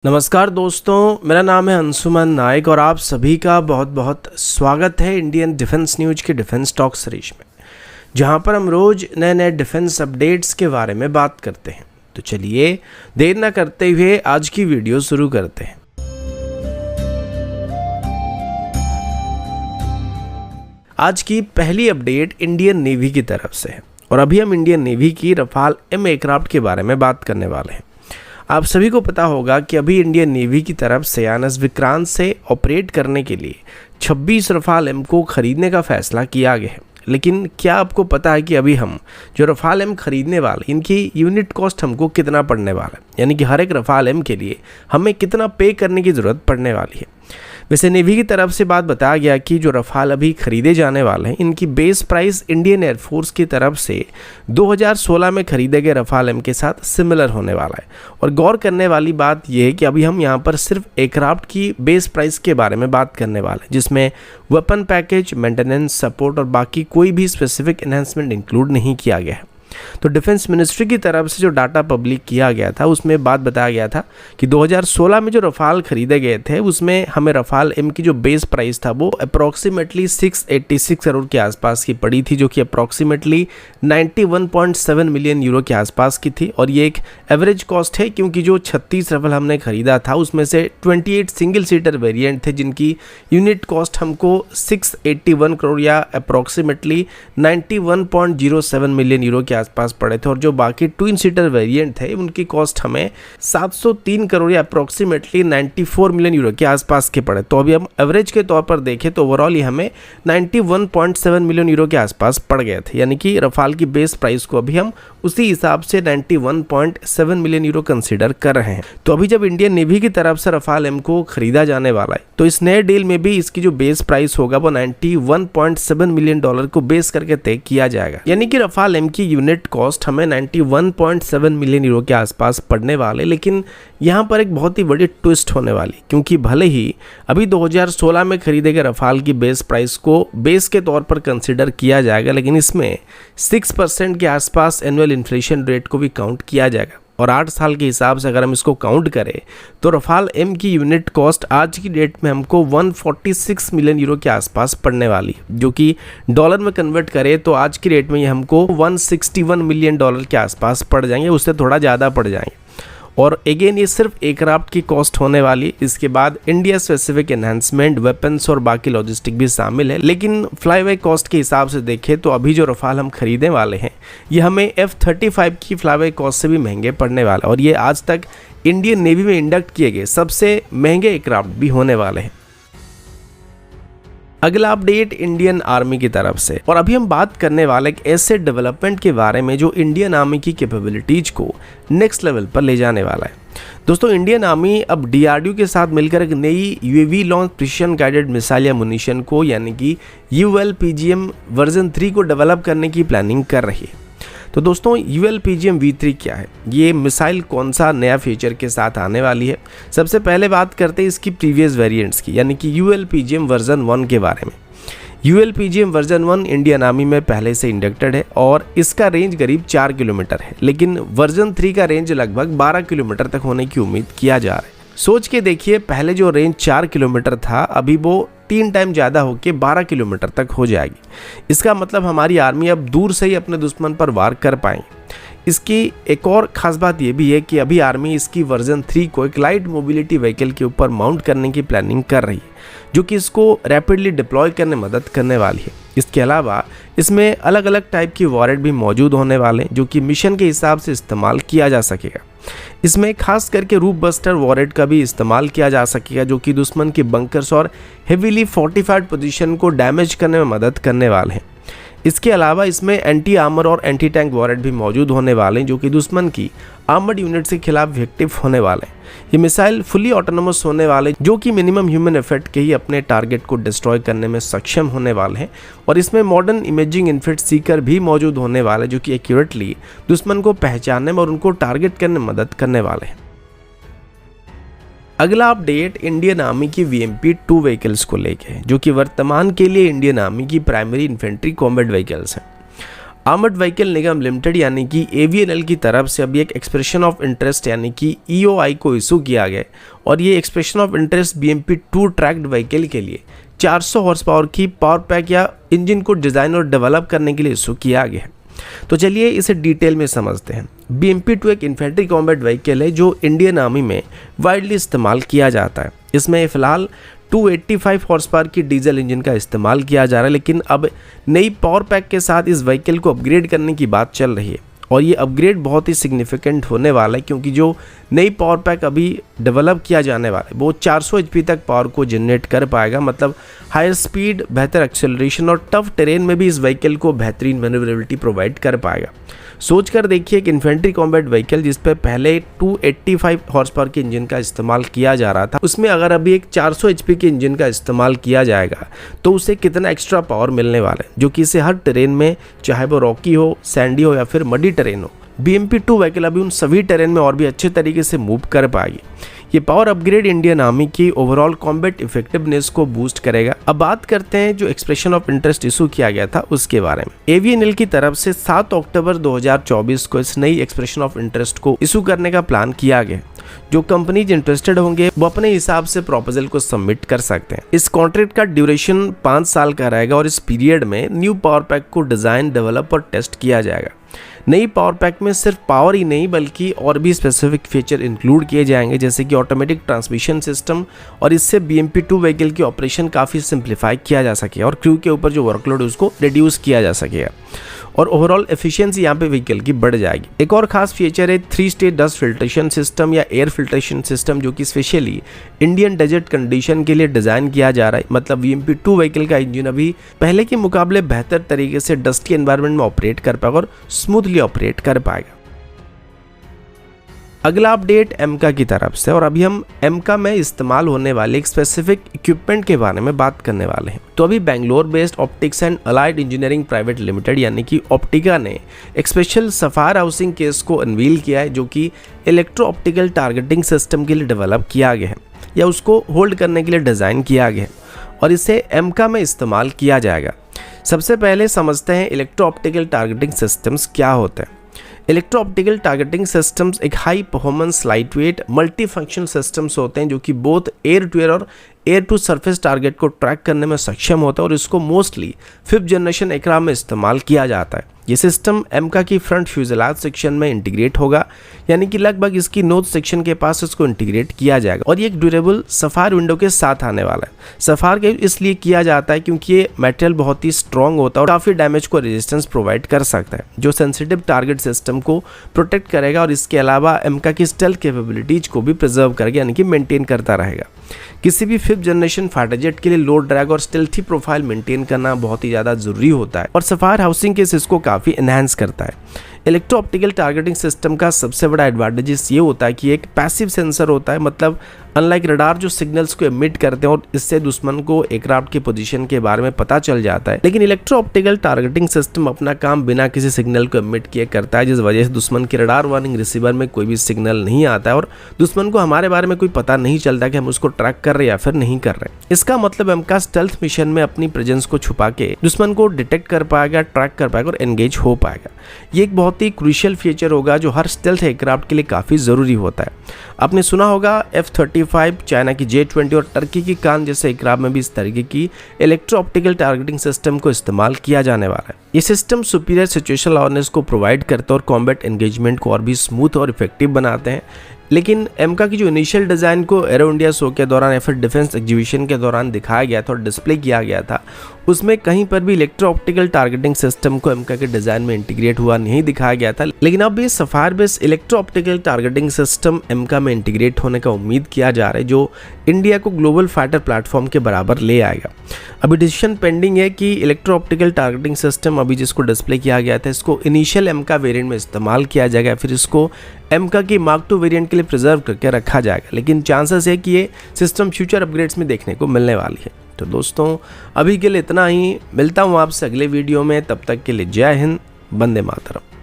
नमस्कार दोस्तों, मेरा नाम है अंशुमन नायक और आप सभी का बहुत बहुत स्वागत है इंडियन डिफेंस न्यूज के डिफेंस टॉक सीरीज में, जहां पर हम रोज नए नए डिफेंस अपडेट्स के बारे में बात करते हैं। तो चलिए देर ना करते हुए आज की वीडियो शुरू करते हैं। आज की पहली अपडेट इंडियन नेवी की तरफ से है और अभी हम इंडियन नेवी की रफाल एम एयरक्राफ्ट के बारे में बात करने वाले हैं। आप सभी को पता होगा कि अभी इंडियन नेवी की तरफ से एनएस विक्रांत से ऑपरेट करने के लिए 26 रफाल एम को खरीदने का फैसला किया गया है। लेकिन क्या आपको पता है कि अभी हम जो रफाल एम खरीदने वाले इनकी यूनिट कॉस्ट हमको कितना पड़ने वाला है, यानी कि हर एक रफाल एम के लिए हमें कितना पे करने की ज़रूरत पड़ने वाली है। वैसे नेवी की तरफ से बात बताया गया कि जो रफाल अभी खरीदे जाने वाले हैं इनकी बेस प्राइस इंडियन एयरफोर्स की तरफ से 2016 में खरीदे गए रफाल एम के साथ सिमिलर होने वाला है। और गौर करने वाली बात यह है कि अभी हम यहाँ पर सिर्फ एयरक्राफ्ट की बेस प्राइस के बारे में बात करने वाले हैं, जिसमें वेपन पैकेज, मेंटेनेंस, सपोर्ट और बाकी कोई भी स्पेसिफिक एनहांसमेंट इंक्लूड नहीं किया गया है। तो डिफेंस मिनिस्ट्री की तरफ से जो डाटा पब्लिक किया गया था उसमें बात बताया गया था कि 2016 में जो रफाल खरीदे गए थे उसमें हमें रफाल एम की जो बेस प्राइस था वो अप्रॉक्सीमेटली 686 करोड़ के आसपास की पड़ी थी, जो कि अप्रॉक्सीमेटली 91.7 मिलियन यूरो के आसपास की थी। और ये एक एवरेज कॉस्ट है, क्योंकि जो 36 रफाल हमने खरीदा था उसमें से 28 सिंगल सीटर वेरिएंट थे जिनकी यूनिट कॉस्ट हमको 681 करोड़ या अप्रॉक्सीमेटली 91.07 मिलियन यूरो के आसपास पड़े थे। और जो बाकी ट्विन सीटर वेरिएंट थे उनकी कॉस्ट हमें 703 करोड़ या अप्रॉक्सीमेटली 94 मिलियन यूरो के आसपास के पड़े। तो अभी हम एवरेज के तौर पर देखें तो ओवरऑल ये हमें 91.7 मिलियन यूरो के आसपास पड़ गए थे, यानी कि रफाल की बेस प्राइस को अभी हम उसी हिसाब से 91.7 मिलियन यूरो कंसीडर कर रहे हैं। तो अभी जब इंडियन नेवी की तरफ से रफाल एम को खरीदा जाने वाला है तो इस नए डील में भी इसकी जो बेस प्राइस होगा वो 91.7 मिलियन डॉलर को बेस करके तय किया जाएगा, यानी कि रफाल एम की यूनिट कॉस्ट हमें 91.7 मिलियन यूरो के आसपास पड़ने वाले। लेकिन यहाँ पर एक बहुत ही बड़ी ट्विस्ट होने वाली, क्योंकि भले ही अभी 2016 में खरीदे गए रफाल की बेस प्राइस को बेस के तौर पर कंसीडर किया जाएगा, लेकिन इसमें 6% के आसपास एनुअल इन्फ्लेशन रेट को भी काउंट किया जाएगा। और 8 साल के हिसाब से अगर हम इसको काउंट करें तो रफाल एम की यूनिट कॉस्ट आज की डेट में हमको 146 मिलियन यूरो के आसपास पड़ने वाली है, जो कि डॉलर में कन्वर्ट करें तो आज की डेट में ये हमको 161 मिलियन डॉलर के आसपास पड़ जाएंगे, उससे थोड़ा ज़्यादा पड़ जाएंगे। और अगेन ये सिर्फ एयरक्राफ्ट की कॉस्ट होने वाली, इसके बाद इंडिया स्पेसिफिक एनहांसमेंट, वेपन्स और बाकी लॉजिस्टिक भी शामिल है। लेकिन फ्लाईवे कॉस्ट के हिसाब से देखें तो अभी जो रफाल हम खरीदने वाले हैं ये हमें F-35 की फ्लाईवे कॉस्ट से भी महंगे पड़ने वाले, और ये आज तक इंडियन नेवी में इंडक्ट किए गए सबसे महंगे एयरक्राफ्ट भी होने वाले हैं। अगला अपडेट इंडियन आर्मी की तरफ से, और अभी हम बात करने वाले एक ऐसे डेवलपमेंट के बारे में जो इंडियन आर्मी की कैपेबिलिटीज को नेक्स्ट लेवल पर ले जाने वाला है। दोस्तों, इंडियन आर्मी अब डीआरडीओ के साथ मिलकर एक नई UAV launch precision guided missile या मुनिशन को, यानी कि ULPGM वर्जन 3 को डेवलप करने की प्लानिंग कर रही है। तो दोस्तों, ULPGM V3 क्या है, ये मिसाइल कौन सा नया फीचर के साथ आने वाली है? सबसे पहले बात करते हैं इसकी प्रीवियस वेरिएंट्स की, यानी कि ULPGM वर्जन 1 के बारे में। ULPGM वर्जन 1 इंडियन आर्मी में पहले से इंडक्टेड है और इसका रेंज करीब 4 किलोमीटर है, लेकिन वर्जन 3 का रेंज लगभग 12 किलोमीटर तक होने की उम्मीद किया जा रहा है। सोच के देखिए, पहले जो रेंज 4 किलोमीटर था अभी वो 3 टाइम ज़्यादा होकर 12 किलोमीटर तक हो जाएगी। इसका मतलब हमारी आर्मी अब दूर से ही अपने दुश्मन पर वार कर पाएंगे। इसकी एक और ख़ास बात यह भी है कि अभी आर्मी इसकी वर्जन 3 को एक लाइट मोबिलिटी व्हीकल के ऊपर माउंट करने की प्लानिंग कर रही है, जो कि इसको रैपिडली डिप्लॉय करने में मदद करने वाली है। इसके अलावा इसमें अलग अलग टाइप की वॉरेट भी मौजूद होने वाले हैं, जो कि मिशन के हिसाब से इस्तेमाल किया जा सकेगा। इसमें खास करके रूफ बस्टर वॉरेट का भी इस्तेमाल किया जा सकेगा, जो कि दुश्मन के बंकर्स और हेवीली फोर्टिफाइड पोजीशन को डैमेज करने में मदद करने वाले हैं। इसके अलावा इसमें एंटी आर्मर और एंटी टैंक वॉरेट भी मौजूद होने वाले हैं, जो कि दुश्मन की आर्मर्ड यूनिट्स के खिलाफ इफेक्टिव होने वाले हैं। ये मिसाइल फुली ऑटोनोमस होने वाले, जो कि मिनिमम ह्यूमन एफर्ट के ही अपने टारगेट को डिस्ट्रॉय करने में सक्षम होने वाले हैं। और इसमें मॉडर्न इमेजिंग इन्फिट सीकर भी मौजूद होने वाले, जो कि एक्यूरेटली दुश्मन को पहचानने में और उनको टारगेट करने में मदद करने वाले हैं। अगला अपडेट इंडियन आर्मी की VMP-2 व्हीकल्स को लेके है, जो कि वर्तमान के लिए इंडियन आर्मी की प्राइमरी इन्फेंट्री कॉम्बैट व्हीकल्स हैं। आर्मर्ड व्हीकल निगम लिमिटेड यानी कि AVNL की तरफ से अभी एक एक्सप्रेशन ऑफ इंटरेस्ट यानी कि EOI को इशू किया गया और ये expression of interest BMP-2 tracked vehicle के लिए 400 हॉर्स पावर की पावर पैक या इंजन को डिज़ाइन और डेवलप करने के लिए इशू किया गया है। तो चलिए इसे डिटेल में समझते हैं। BMP-2 एक इन्फेंट्री कॉम्बैट व्हीकल है जो इंडियन आर्मी में वाइडली इस्तेमाल किया जाता है। इसमें फ़िलहाल 285 हॉर्स पावर की डीजल इंजन का इस्तेमाल किया जा रहा है, लेकिन अब नई पावर पैक के साथ इस व्हीकल को अपग्रेड करने की बात चल रही है और ये अपग्रेड बहुत ही सिग्निफिकेंट होने वाला है, क्योंकि जो नई पावर पैक अभी डेवलप किया जाने वाला है वो 400 HP तक पावर को जनरेट कर पाएगा। मतलब हायर स्पीड, बेहतर एक्सेलरेशन और टफ टेरेन में भी इस व्हीकल को बेहतरीन मैन्युवरेबिलिटी प्रोवाइड कर पाएगा। सोच कर देखिए एक इन्फेंट्री कॉम्बैट व्हीकल जिस पे पहले 285 हॉर्स पावर के इंजन का इस्तेमाल किया जा रहा था, उसमें अगर अभी एक 400 HP के इंजन का इस्तेमाल किया जाएगा तो उसे कितना एक्स्ट्रा पावर मिलने वाला है, जो कि इसे हर टेरेन में, चाहे वो रॉकी हो, सैंडी हो या फिर मडी टेरेन हो, BMP-2 व्हीकल अभी उन सभी टेरेन में और भी अच्छे तरीके से मूव कर पाएगी। ये पावर अपग्रेड इंडियन आर्मी की ओवरऑल कॉम्बैट इफेक्टिवनेस को बूस्ट करेगा। अब बात करते हैं जो एक्सप्रेशन ऑफ इंटरेस्ट इशू किया गया था उसके बारे में। AVNL की तरफ से 7 अक्टूबर 2024 को इस नई एक्सप्रेशन ऑफ इंटरेस्ट को इशू करने का प्लान किया गया। जो कंपनीज इंटरेस्टेड होंगे वो अपने हिसाब से प्रपोजल को सबमिट कर सकते हैं। इस कॉन्ट्रैक्ट का ड्यूरेशन 5 साल का रहेगा और इस पीरियड में न्यू पावर पैक को डिजाइन, डेवलप और टेस्ट किया जाएगा। नई पावर पैक में सिर्फ पावर ही नहीं बल्कि और भी स्पेसिफिक फीचर इंक्लूड किए जाएंगे, जैसे कि ऑटोमेटिक ट्रांसमिशन सिस्टम, और इससे BMP-2 व्हीकल की ऑपरेशन काफ़ी सिंप्लीफाई किया जा सकेगा और क्रू के ऊपर जो वर्कलोड है उसको रिड्यूस किया जा सकेगा और ओवरऑल एफिशिएंसी यहाँ पे व्हीकल की बढ़ जाएगी। एक और खास फीचर है 3 स्टेज डस्ट फिल्ट्रेशन सिस्टम या एयर फिल्ट्रेशन सिस्टम, जो कि स्पेशली इंडियन डेजर्ट कंडीशन के लिए डिज़ाइन किया जा रहा है। मतलब BMP-2 व्हीकल का इंजन अभी पहले के मुकाबले बेहतर तरीके से डस्ट के एनवायरनमेंट में ऑपरेट कर पाएगा और स्मूथली ऑपरेट कर पाएगा। अगला अपडेट एमका की तरफ से, और अभी हम एमका में इस्तेमाल होने वाले एक स्पेसिफिक इक्विपमेंट के बारे में बात करने वाले हैं। तो अभी Bangalore based optics and allied engineering private limited यानी कि ऑप्टिका ने एक स्पेशल सफायर हाउसिंग केस को अनवील किया है, जो कि इलेक्ट्रो ऑप्टिकल टारगेटिंग सिस्टम के लिए डेवलप किया गया है या उसको होल्ड करने के लिए डिज़ाइन किया गया है और इसे एमका में इस्तेमाल किया जाएगा। सबसे पहले समझते हैं इलेक्ट्रो ऑप्टिकल टारगेटिंग सिस्टम्स क्या होते हैं। इलेक्ट्रो ऑप्टिकल टारगेटिंग सिस्टम्स एक high performance, light weight, multi function systems होते हैं जो कि बोथ एयर टू एयर और एयर टू सरफेस टारगेट को ट्रैक करने में सक्षम होता है और इसको मोस्टली 5th जनरेशन एयरक्राफ्ट में इस्तेमाल किया जाता है। ये सिस्टम एमका की फ्रंट फ्यूजलाज सेक्शन में इंटीग्रेट होगा, यानी कि लगभग इसकी नोज सेक्शन के पास इसको इंटीग्रेट किया जाएगा और ये एक ड्यूरेबल सफायर विंडो के साथ आने वाला है। सफायर के इसलिए किया जाता है क्योंकि ये मटेरियल बहुत ही स्ट्रॉन्ग होता है और काफ़ी डैमेज को रेजिस्टेंस प्रोवाइड कर सकता है, जो सेंसिटिव टारगेट सिस्टम को प्रोटेक्ट करेगा और इसके अलावा एमका की स्टेल्थ कैपेबिलिटीज को भी प्रिजर्व करेगा, यानी कि मेंटेन करता रहेगा। किसी भी 5th जनरेशन फाइटर जेट के लिए लो ड्रैग और स्टेल्थी प्रोफाइल मेंटेन करना बहुत ही ज़्यादा ज़रूरी होता है और सफायर हाउसिंग केस इसको काफ़ी एनहांस करता है। इलेक्ट्रो ऑप्टिकल टारगेटिंग सिस्टम का सबसे बड़ा एडवांटेज ये होता है कि एक पैसिव सेंसर होता है, मतलब अनलाइक रडार जो सिग्नल्स को एमिट करते हैं और इससे दुश्मन को एयरक्राफ्ट की पोजीशन के बारे में पता चल जाता है, लेकिन इलेक्ट्रो ऑप्टिकल टारगेटिंग सिस्टम अपना काम बिना किसी सिग्नल को एमिट किए करता है, जिस वजह से दुश्मन के रडार वार्निंग रिसीवर में कोई भी सिग्नल नहीं आता है और दुश्मन को हमारे बारे में कोई पता नहीं चलता कि हम उसको ट्रैक कर रहे हैं या फिर नहीं कर रहे। इसका मतलब एमका स्टेल्थ मिशन में अपनी प्रेजेंस को छुपा के दुश्मन को डिटेक्ट कर पाएगा, ट्रैक कर पाएगा और एंगेज हो पाएगा। ये एक बहुत ही क्रूशियल फीचर होगा जो हर स्टेल्थ एयरक्राफ्ट के लिए काफ़ी ज़रूरी होता है। आपने सुना होगा F-35, चाइना की J-20 और टर्की की कान जैसे एयरक्राफ्ट में भी इस तरीके की इलेक्ट्रो ऑप्टिकल टारगेटिंग सिस्टम को इस्तेमाल किया जाने वाला है। ये सिस्टम सुपीरियर सिचुएशनल अवेयरनेस को प्रोवाइड करते हैं और कॉम्बैट एंगेजमेंट को और भी स्मूथ और इफेक्टिव बनाते हैं। लेकिन एमका की जो इनिशियल डिज़ाइन को एरो इंडिया शो के दौरान या फिर डिफेंस एग्जीबिशन के दौरान दिखाया गया था और डिस्प्ले किया गया था, उसमें कहीं पर भी इलेक्ट्रो ऑप्टिकल टारगेटिंग सिस्टम को एमका के डिज़ाइन में इंटीग्रेट हुआ नहीं दिखाया गया था। लेकिन अब ये sapphire based electro optical targeting system एमका में इंटीग्रेट होने का उम्मीद किया जा रहा है, जो इंडिया को ग्लोबल फाइटर प्लेटफॉर्म के बराबर ले आएगा। अभी डिसीजन पेंडिंग है कि इलेक्ट्रो ऑप्टिकल टारगेटिंग सिस्टम अभी जिसको डिस्प्ले किया गया था, इसको इनिशियल एमका वेरिएंट में इस्तेमाल किया जाएगा, फिर इसको एमका की Mark II वेरिएंट के लिए प्रिजर्व करके रखा जाएगा। लेकिन चांसेस है कि ये सिस्टम फ्यूचर अपग्रेड्स में देखने को मिलने वाली है। तो दोस्तों अभी के लिए इतना ही, मिलता हूँ आपसे अगले वीडियो में, तब तक के लिए जय हिंद, वंदे मातरम।